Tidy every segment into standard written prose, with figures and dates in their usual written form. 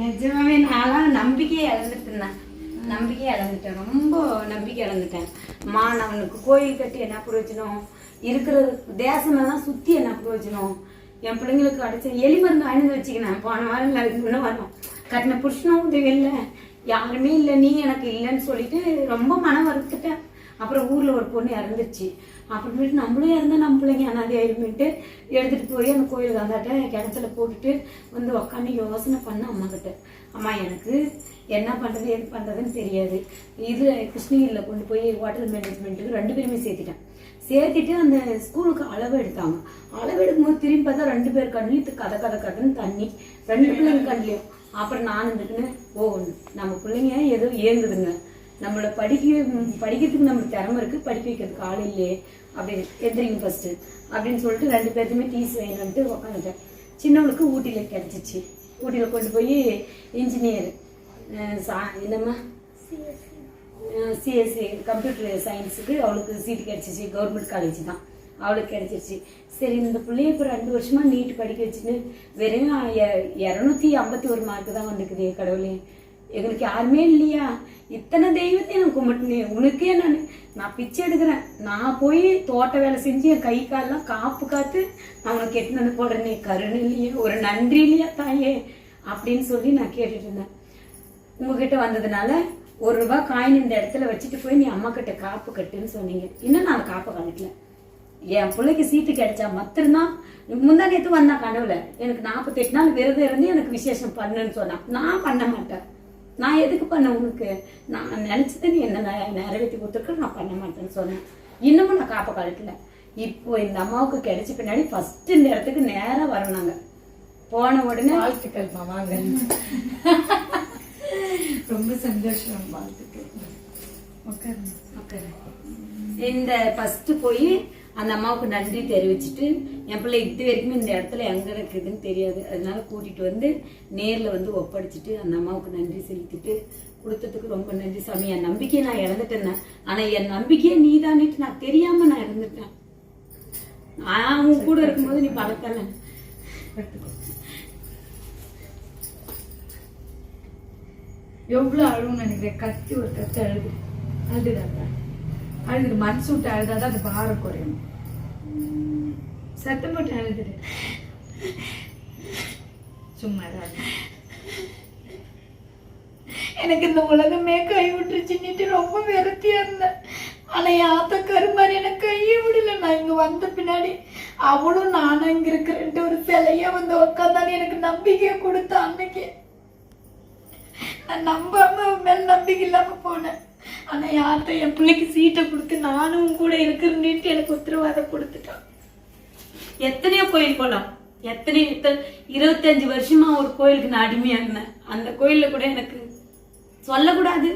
நிஜமாவே நான்லாம் நம்பிக்கையே இழந்துட்டேன். ரொம்ப நம்பிக்கை இழந்துட்டேன். நான் அவனுக்கு கோயில் கட்டி என்ன பிரயோஜனம், இருக்கிற தேசமெல்லாம் சுத்தி என்ன பிரயோஜனம், என் பிள்ளைங்களுக்கு அடிச்ச எலி மருந்து அணிந்து வச்சுக்கினேன். போன வாரம் இன்னும் வரும் கட்டின புருஷனும் உதவி இல்லை, யாருமே இல்லை, நீ எனக்கு இல்லைன்னு சொல்லிட்டு ரொம்ப மனம் வருத்துட்டேன். அப்புறம் ஊர்ல ஒரு பொண்ணு இறந்துருச்சு. அப்புறமேட்டு நம்மளும் இறந்தா நம்ம பிள்ளைங்க அனாதை ஆயிருமேட்டு எடுத்துட்டு போய் அந்த கோயிலுக்கு வந்தாட்ட கிணத்துல போட்டுட்டு வந்து உக்காந்து யோசனை பண்ண அம்மா கிட்ட, அம்மா எனக்கு என்ன பண்றது எது பண்றதுன்னு தெரியாது. இது கிருஷ்ணகிரியில கொண்டு போய் ஹோட்டல் மேனேஜ்மெண்ட்டுக்கு 2 பேருமே சேர்த்திட்டு அந்த ஸ்கூலுக்கு அளவு எடுத்தாங்க. அளவு எடுக்கும்போது திரும்பி பார்த்தா 2 பேர் கண்ணிலையும் கதைன்னு தண்ணி, 2 பிள்ளைங்க கண்ணிலையும். அப்புறம் நான் இருந்துக்குன்னு நம்ம பிள்ளைங்க ஏதோ ஏங்குதுங்க, நம்மளை படிக்கிறதுக்கு நம்மளுக்கு திறமை இருக்கு, படிக்க வைக்கிறதுக்கு ஆள் இல்லையே அப்படின்னு எந்திரிங்க ஃபர்ஸ்ட் அப்படின்னு சொல்லிட்டு 2 பேருக்குமே டீஸ் வேணும்ட்டு உட்காந்துட்டேன். சின்னவளுக்கு ஊட்டியில கிடைச்சிச்சு. ஊட்டியில கொண்டு போய் இன்ஜினியர் என்னம்மா சிஎஸ்சி கம்ப்யூட்டர் சயின்ஸுக்கு அவளுக்கு சீட்டு கிடைச்சிச்சு. கவர்மெண்ட் காலேஜ் தான் அவளுக்கு கிடைச்சிருச்சு. சரி இந்த பிள்ளைய இப்போ 2 வருஷமா நீட் படிக்க வச்சுன்னு வெறும் 251 மார்க்கு தான் வந்துக்குது. கடவுளே, எங்களுக்கு யாருமே இல்லையா, இத்தனை தெய்வத்தையும் நான் கும்பிட்டுனேன், உனக்கே நான் பிச்சை எடுக்கிறேன், நான் போய் தோட்ட வேலை செஞ்சு என் கை காலெல்லாம் காப்பு காத்து நான் உனக்கு எட்டுன்னு போடுறேனே, கருணை இல்லையே, ஒரு நன்றி இல்லையா தாயே அப்படின்னு சொல்லி நான் கேட்டுட்டு இருந்தேன். உங்ககிட்ட வந்ததுனால 1 ரூபாய் காயின் இந்த இடத்துல வச்சுட்டு போய் நீ அம்மா கிட்ட காப்பு கட்டுன்னு சொன்னீங்க. இன்னும் நான் காப்பு கணக்கல. என் பிள்ளைக்கு சீட்டு கிடைச்சா மட்டும்தான். முந்தா நேத்து வந்தா கனவுல எனக்கு 48 நாள் விரதம் இருந்து எனக்கு விசேஷம் பண்ணுன்னு சொன்னான். நான் பண்ண மாட்டேன். நான் எதுக்கு பண்ண, உனக்கு நான் நினைச்சது நீ என்ன நிறைவேற்றி கொடுத்துருக்க, நான் பண்ண மாட்டேன்னு சொன்னேன். இன்னமும் நான் காப்பை கழட்டல. இப்போ இந்த அம்மாவுக்கு கிடைச்ச பின்னாடி ஃபர்ஸ்ட் இந்த இடத்துக்கு நேரா வரணுங்க. போன உடனே வாழ்த்துக்கள் வாங்க. ரொம்ப சந்தோஷம். வாழ்த்துக்கள். இந்த ஃபர்ஸ்ட் போய் அந்த அம்மாவுக்கு நன்றி தெரிவிச்சுட்டு, என் பிள்ளை இது வரைக்கும் இந்த இடத்துல எங்க இருக்குதுன்னு தெரியாது, அதனால கூட்டிட்டு வந்து நேர்ல வந்து ஒப்படைச்சிட்டு அந்த அம்மாவுக்கு நன்றி செலுத்திட்டு கொடுத்ததுக்கு ரொம்ப நன்றி சாமி. என் நம்பிக்கையை நான் இழந்துட்டேன், ஆனா என் நம்பிக்கையை நீ தானிட்டு நான் தெரியாம நான் இறந்துட்டேன். நான் உன் கூட இருக்கும்போது நீ பழக்கல. எவ்வளவு அழுவும் நினைக்கிறேன். கத்தி ஒரு கத்து அழுதுதான் அழுது மனசு விட்டு அழுதாதான் அது பாரம் குறையும். சத்தம் போட்டு அழுதுடு, சும்மா எனக்கு இந்த உலகமே கை விட்டுருச்சுன்னுட்டு ரொம்ப விரத்தியா இருந்தேன். ஆனா என் ஆத்த கருமாரி எனக்கு கையே விடல. நான் இங்க வந்த பின்னாடி அவளும் நானும் இங்க இருக்கிறேன்ட்டு ஒரு சிலையா வந்து உட்காந்தானே எனக்கு நம்பிக்கையை கொடுத்த அன்னைக்கு நான் நம்பாம மேல நம்பிக்கை இல்லாம போனேன். ஆனா யார்கிட்ட என் பிள்ளைக்கு சீட்டை கொடுத்து நானும் கூட இருக்கிறேன்னு எனக்கு உத்தரவாதம் கொடுத்துட்டான். எத்தனையோ கோயில் போலாம், 25 வருஷமா ஒரு கோயிலுக்கு நான் அடிமையா இருந்தேன். அந்த கோயில்ல கூட எனக்கு சொல்லக்கூடாது,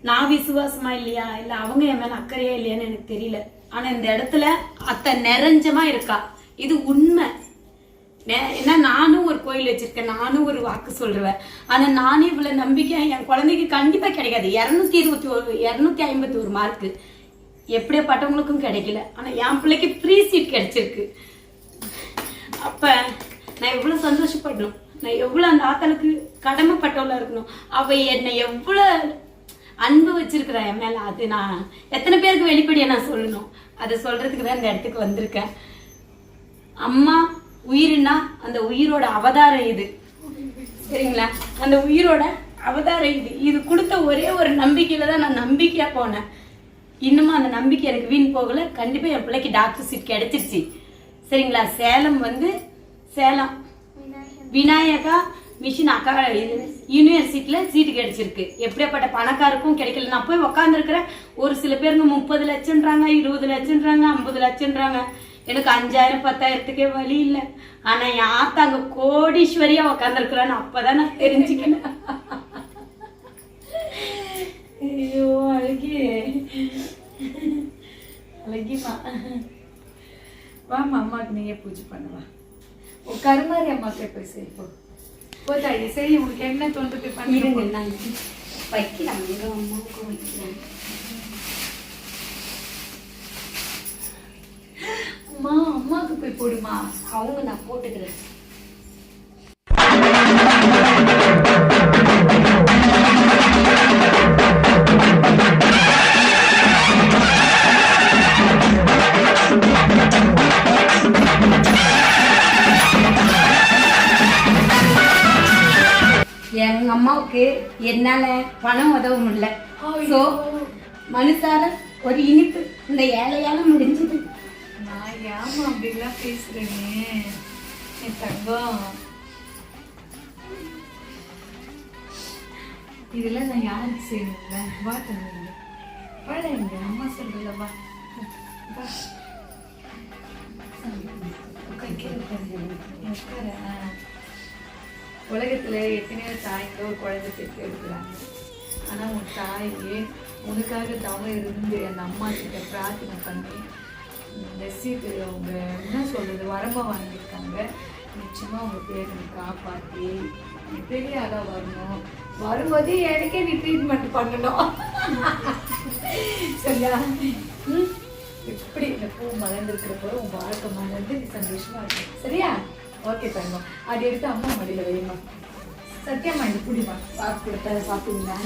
நான் விசுவாசமா இல்லையா இல்ல அவங்க என் மேல அக்கறையா இல்லையான்னு எனக்கு தெரியல. ஆனா இந்த இடத்துல அத்தை நிறைஞ்சமா இருக்கா, இது உண்மை. ஏன்னா நானும் ஒரு கோயில் வச்சிருக்கேன், நானும் ஒரு வாக்கு சொல்றேன். ஆனா நானே இவ்வளவு நம்பிக்கை என் குழந்தைக்கு கண்டிப்பா கிடைக்காது. 251 மார்க்கு எப்படியாப்பட்டவங்களுக்கும் கிடைக்கல. ஆனா என் பிள்ளைக்கு ஃப்ரீ சீட் கிடைச்சிருக்கு. அப்ப நான் எவ்வளவு சந்தோஷப்படணும், நான் எவ்வளவு அந்த ஆத்தலுக்கு கடமைப்பட்டவளா இருக்கணும். அவ என்னை எவ்வளவு அன்பு வச்சிருக்கிறா என் மேல, அது நான் எத்தனை பேருக்கு வெளிப்படையா நான் சொல்லணும். அதை சொல்றதுக்கு தான் இந்த இடத்துக்கு வந்திருக்கேன். அம்மா உயிர்னா அந்த உயிரோட அவதாரம் இது, சரிங்களா? அந்த உயிரோட அவதாரம் இது. இது கொடுத்த ஒரே ஒரு நம்பிக்கையில தான் நான் நம்பிக்கையா போனேன். இன்னுமா அந்த நம்பிக்கை எனக்கு வீண் போகல. கண்டிப்பா என் பிள்ளைக்கு டாக்டர் சீட் கிடைச்சிருச்சு, சரிங்களா? சேலம் விநாயகா மிஷின் அக்கா யூனிவர்சிட்டியில சீட்டு கிடைச்சிருக்கு. எப்படியாப்பட்ட பணக்காருக்கும் கிடைக்கல. நான் போய் உக்காந்துருக்கிறேன். ஒரு சில பேருங்க 30 லட்சம்ன்றாங்க, 20 லட்சம்ன்றாங்க, 50 லட்சம்ன்றாங்க. எனக்கு 5000 10,000த்துக்கே வழி இல்லை. ஆனா என் ஆத்தா அங்க கோடீஸ்வரியா உக்காந்துருக்குறான்னு அப்பதான் நான் தெரிஞ்சுக்கினேன். ஐயோ அழகிமா, வாமா அம்மாவுக்கு நீயே பூஜை பண்ணுவா. உன் கருமாரி அம்மாக்கே போய் சரி போதாயி. சரி, உங்களுக்கு என்ன தோன்றது பண்ணிடுங்க. வைக்கலாம், அம்மாவுக்கு வைக்கலாம். அம்மாவுக்கு போய் போடுமா. அவங்க நான் போட்டுக்கிறேன். எங்க அம்மாவுக்கு என்னால பணம் உதவ முடியல. ஸோ மனுஷால ஒரு இனிப்பு இந்த ஏழையால முடிஞ்சது. நான் ஏமா அப்படிலாம் பேசுறேனே என் தங்கம். இதெல்லாம் நான் யாருக்கு செய்யணும்ல? வா தம்பி, வாட, எங்க அம்மா சொல்றல, வா வா. உலகத்துல எத்தனையோ தாய்க்கு ஒரு குழந்தை பெற்று எடுக்கிறாங்க. ஆனா உன் தாயே உனக்காக தவம் இருந்து அந்த அம்மா கிட்ட பிரார்த்தனை பண்ணி ரசீது அவங்க என்ன சொல்றது வரமா வாங்கியிருக்காங்க. நிச்சயமா உங்க பேரை காப்பாற்றி நீ பெரிய ஆளா வரணும். வரும்போதே எனக்கே நீ ட்ரீட்மெண்ட் பண்ணணும். சரியா? எப்படி இந்த பூ மலர்ந்துருக்கிறப்போ உன் வாழ்க்கை மலர்ந்து நீ சந்தோஷமா இருக்கும். சரியா? ஓகே தங்கம், அது எடுத்து அம்மா மடியில வைமா. சத்தியம்மா இது புடிமா சாப்பிட்டு கொடுத்த சாப்பிடுங்களா?